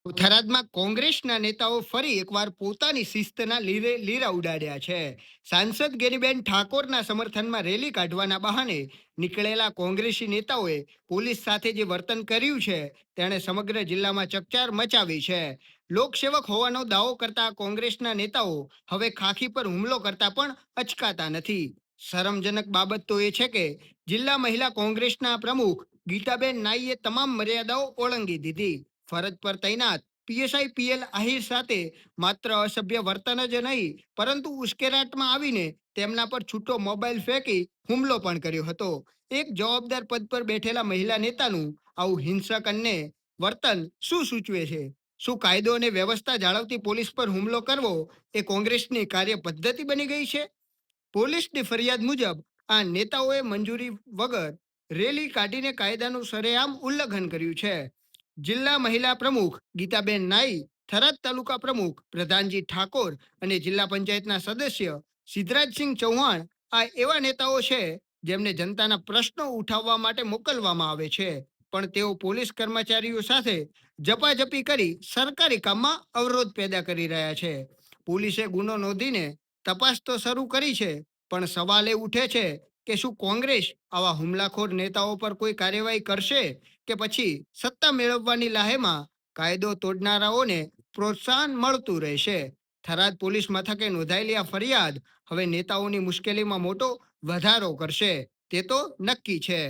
થરાદમાં કોંગ્રેસના નેતાઓ ફરી એકવાર પોતાની શિસ્તના લીરા ઉડાડ્યા છે. સાંસદ ગેનીબેન ઠાકોરના સમર્થનમાં રેલી કાઢવાના બહાને નીકળેલા કોંગ્રેસી નેતાઓએ પોલીસ સાથે જે વર્તન કર્યું છે તેણે સમગ્ર જિલ્લામાં ચકચાર મચાવી છે. લોકસેવક હોવાનો દાવો કરતા કોંગ્રેસના નેતાઓ હવે ખાખી પર હુમલો કરતા પણ અચકાતા નથી. શરમજનક બાબત તો એ છે કે જિલ્લા મહિલા કોંગ્રેસના પ્રમુખ ગીતાબેન નાઈએ તમામ મર્યાદાઓ ઓળંગી દીધી. ફરજ પર તૈનાત પીએસઆઈ પીએલ આહિર સાથે માત્ર અસભ્ય વર્તન જ નહીં પરંતુ ઉશ્કેરાટમાં આવીને તેમના પર છૂટો મોબાઈલ ફેંકી હુમલો પણ કર્યો હતો. એક જવાબદાર પદ પર બેઠેલા મહિલા નેતાનું આવું હિંસક અને વર્તન શું સૂચવે છે? શું કાયદો અને વ્યવસ્થા જાળવતી પોલીસ પર હુમલો કરવો એ કોંગ્રેસની કાર્ય પદ્ધતિ બની ગઈ છે? પોલીસની ફરિયાદ મુજબ આ નેતાઓએ મંજૂરી વગર રેલી કાઢીને કાયદાનું સરેઆમ ઉલ્લંઘન કર્યું છે. જિલ્લા મહિલા પ્રમુખ ગીતાબેન નાઈ, થરાદ તાલુકા પ્રમુખ પ્રધાનજી ઠાકોર અને જિલ્લા પંચાયતના સદસ્ય સિદ્ધરાજસિંહ ચૌહાણ આ એવા નેતાઓ છે જેમને જનતાના પ્રશ્નો ઉઠાવવા માટે મોકલવામાં આવે છે, પણ તેઓ પોલીસ કર્મચારીઓ સાથે ઝપાઝપી કરી સરકારી કામમાં અવરોધ પેદા કરી રહ્યા છે. પોલીસે ગુનો નોંધીને તપાસ તો શરૂ કરી છે, પણ સવાલ એ ઉઠે છે કે શું કોંગ્રેસ આવા હુમલાખોર નેતાઓ પર કોઈ કાર્યવાહી કરશે કે પછી સત્તા મેળવવાની લાહેમાં કાયદો તોડનારાઓને પ્રોત્સાહન મળતું રહેશે? થરાદ પોલીસ મથકે નોંધાયેલી આ ફરિયાદ હવે નેતાઓની મુશ્કેલીમાં મોટો વધારો કરશે તે તો નક્કી છે.